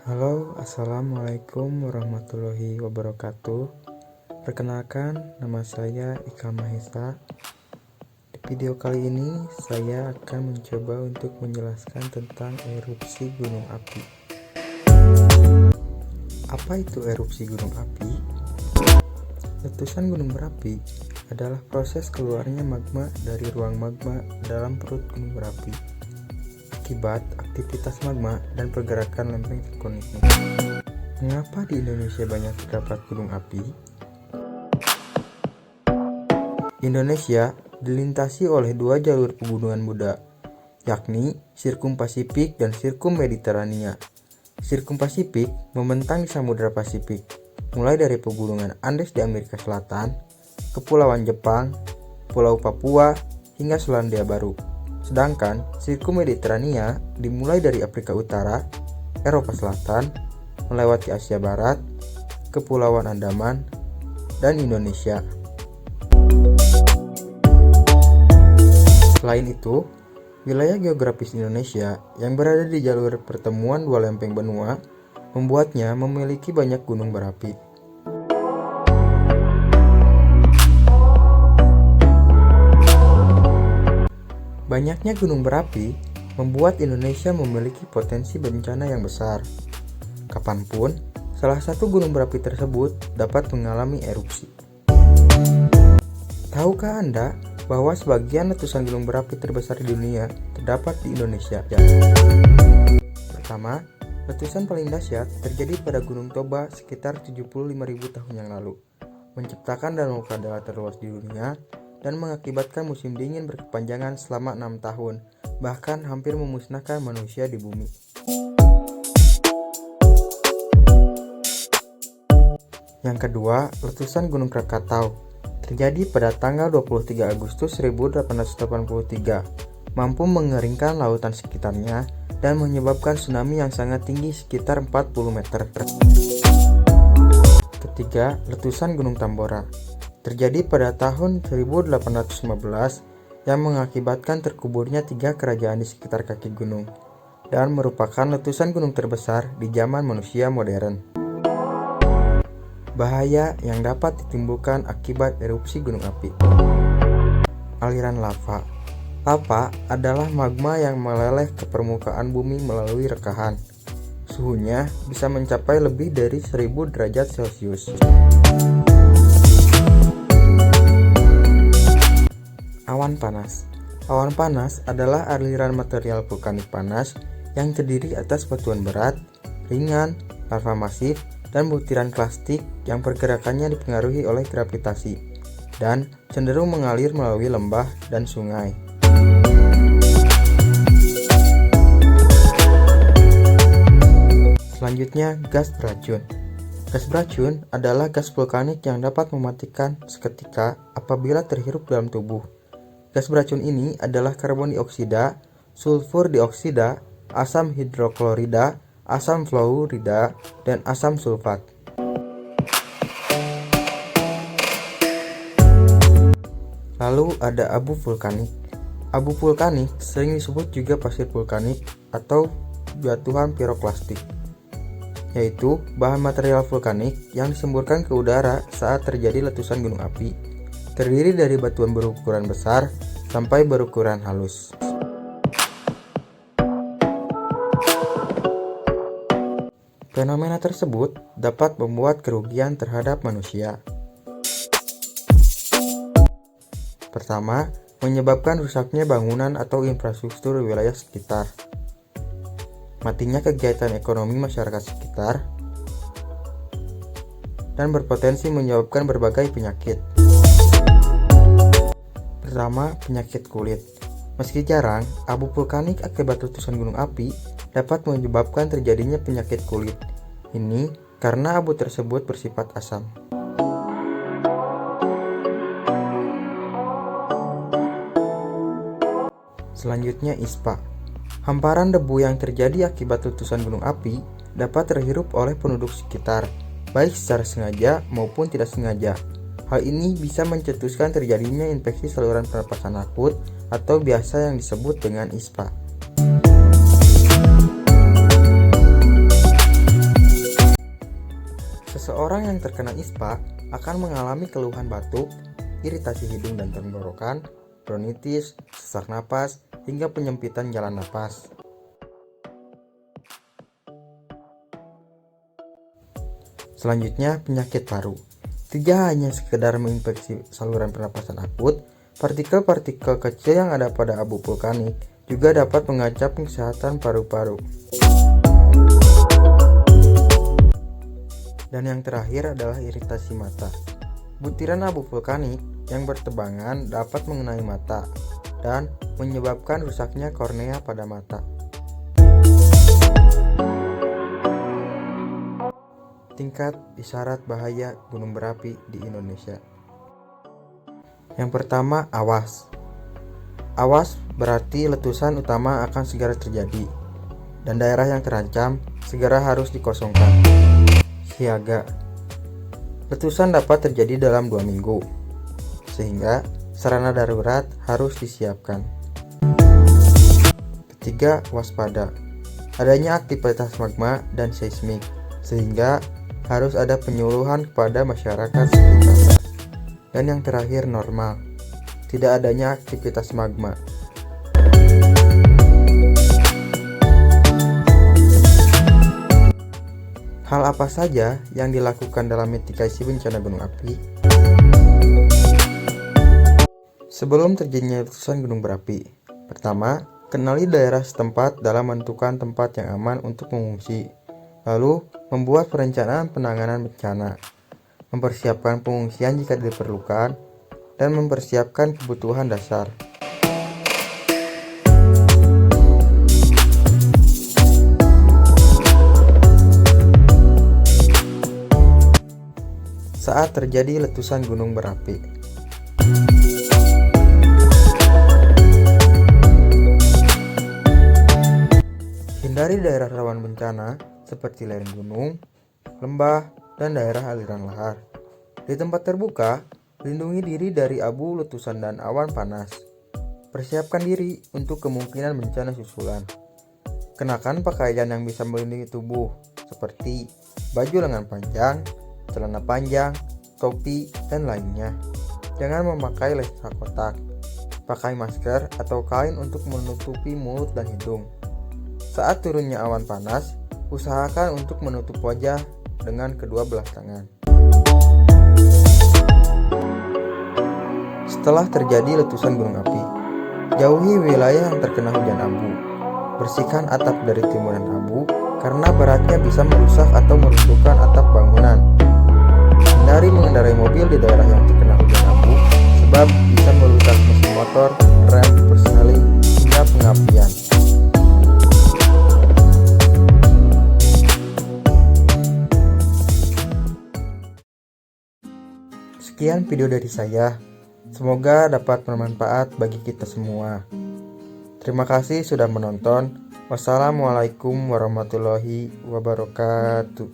Halo, assalamualaikum warahmatullahi wabarakatuh. Perkenalkan, nama saya Ikal Mahesa. Di video kali ini, saya akan mencoba untuk menjelaskan tentang erupsi gunung api. Apa itu erupsi gunung api? Letusan gunung berapi adalah proses keluarnya magma dari ruang magma dalam perut gunung berapi akibat aktivitas magma dan pergerakan lempeng tektonik. Mengapa di Indonesia banyak terdapat gunung api? Indonesia dilintasi oleh dua jalur pegunungan muda, yakni Sirkum Pasifik dan Sirkum Mediterania. Sirkum Pasifik membentang di Samudra Pasifik, mulai dari pegunungan Andes di Amerika Selatan, Kepulauan Jepang, Pulau Papua, hingga Selandia Baru. Sedangkan Sirkum Mediterania dimulai dari Afrika Utara, Eropa Selatan, melewati Asia Barat, Kepulauan Andaman, dan Indonesia. Selain itu, wilayah geografis Indonesia yang berada di jalur pertemuan dua lempeng benua membuatnya memiliki banyak gunung berapi. Banyaknya gunung berapi membuat Indonesia memiliki potensi bencana yang besar. Kapanpun, salah satu gunung berapi tersebut dapat mengalami erupsi. Tahukah Anda bahwa sebagian letusan gunung berapi terbesar di dunia terdapat di Indonesia? Pertama, letusan paling dahsyat terjadi pada Gunung Toba sekitar 75.000 tahun yang lalu, menciptakan danau kadal terluas di dunia dan mengakibatkan musim dingin berkepanjangan selama 6 tahun, bahkan hampir memusnahkan manusia di bumi. Yang kedua, letusan Gunung Krakatau terjadi pada tanggal 23 Agustus 1883, mampu mengeringkan lautan sekitarnya dan menyebabkan tsunami yang sangat tinggi sekitar 40 meter. Ketiga, letusan Gunung Tambora terjadi pada tahun 1815 yang mengakibatkan terkuburnya 3 kerajaan di sekitar kaki gunung dan merupakan letusan gunung terbesar di zaman manusia modern. Bahaya yang dapat ditimbulkan akibat erupsi gunung api. Aliran lava. Lava adalah magma yang meleleh ke permukaan bumi melalui rekahan. Suhunya bisa mencapai lebih dari 1000 derajat Celcius. Awan panas. Awan panas adalah aliran material vulkanik panas yang terdiri atas batuan berat, ringan, lava masif, dan butiran plastik yang pergerakannya dipengaruhi oleh gravitasi dan cenderung mengalir melalui lembah dan sungai. Selanjutnya, gas beracun. Gas beracun adalah gas vulkanik yang dapat mematikan seketika apabila terhirup dalam tubuh. Gas beracun ini adalah karbon dioksida, sulfur dioksida, asam hidroklorida, asam fluorida, dan asam sulfat. Lalu ada abu vulkanik. Abu vulkanik sering disebut juga pasir vulkanik atau batuan piroklastik, yaitu bahan material vulkanik yang disemburkan ke udara saat terjadi letusan gunung api. Terdiri dari batuan berukuran besar sampai berukuran halus. Fenomena tersebut dapat membuat kerugian terhadap manusia. Pertama, menyebabkan rusaknya bangunan atau infrastruktur wilayah sekitar, matinya kegiatan ekonomi masyarakat sekitar, dan berpotensi menyebabkan berbagai penyakit. Pertama, penyakit kulit. Meski jarang, abu vulkanik akibat letusan gunung api dapat menyebabkan terjadinya penyakit kulit. Ini karena abu tersebut bersifat asam. Selanjutnya, ispa. Hamparan debu yang terjadi akibat letusan gunung api dapat terhirup oleh penduduk sekitar, baik secara sengaja maupun tidak sengaja. Hal ini bisa mencetuskan terjadinya infeksi saluran pernapasan akut atau biasa yang disebut dengan ISPA. Seseorang yang terkena ispa akan mengalami keluhan batuk, iritasi hidung dan tenggorokan, bronkitis, sesak napas, hingga penyempitan jalan napas. Selanjutnya, penyakit paru. Tidak hanya sekedar menginfeksi saluran pernapasan akut, partikel-partikel kecil yang ada pada abu vulkanik juga dapat mengancam kesehatan paru-paru. Dan yang terakhir adalah iritasi mata. Butiran abu vulkanik yang bertebangan dapat mengenai mata dan menyebabkan rusaknya kornea pada mata. Tingkat isyarat bahaya gunung berapi di Indonesia. Yang pertama, awas. Awas berarti letusan utama akan segera terjadi, dan daerah yang terancam segera harus dikosongkan. Siaga. Letusan dapat terjadi dalam 2 minggu, sehingga sarana darurat harus disiapkan. Ketiga, waspada. Adanya aktivitas magma dan seismik, sehingga harus ada penyuluhan kepada masyarakat sekitar. Dan yang terakhir, normal. Tidak adanya aktivitas magma. Hal apa saja yang dilakukan dalam mitigasi bencana gunung api? Sebelum terjadinya letusan gunung berapi, pertama, kenali daerah setempat dalam menentukan tempat yang aman untuk mengungsi. Lalu, membuat perencanaan penanganan bencana, mempersiapkan pengungsian jika diperlukan, dan mempersiapkan kebutuhan dasar. Saat terjadi letusan gunung berapi, hindari daerah rawan bencana seperti lereng gunung, lembah, dan daerah aliran lahar. Di tempat terbuka, lindungi diri dari abu letusan dan awan panas. Persiapkan diri untuk kemungkinan bencana susulan. Kenakan pakaian yang bisa melindungi tubuh, seperti baju lengan panjang, celana panjang, topi, dan lainnya. Jangan memakai lensa kotak. Pakai masker atau kain untuk menutupi mulut dan hidung. Saat turunnya awan panas, usahakan untuk menutup wajah dengan kedua belah tangan. Setelah terjadi letusan gunung api, jauhi wilayah yang terkena hujan abu. Bersihkan atap dari timuran abu karena beratnya bisa merusak atau meruntuhkan atap bangunan. Hindari mengendarai mobil di daerah yang terkena hujan abu, sebab bisa merusak mesin motor, rem, persneling, hingga pengapian. Sekian video dari saya. Semoga dapat bermanfaat bagi kita semua. Terima kasih sudah menonton. Wassalamualaikum warahmatullahi wabarakatuh.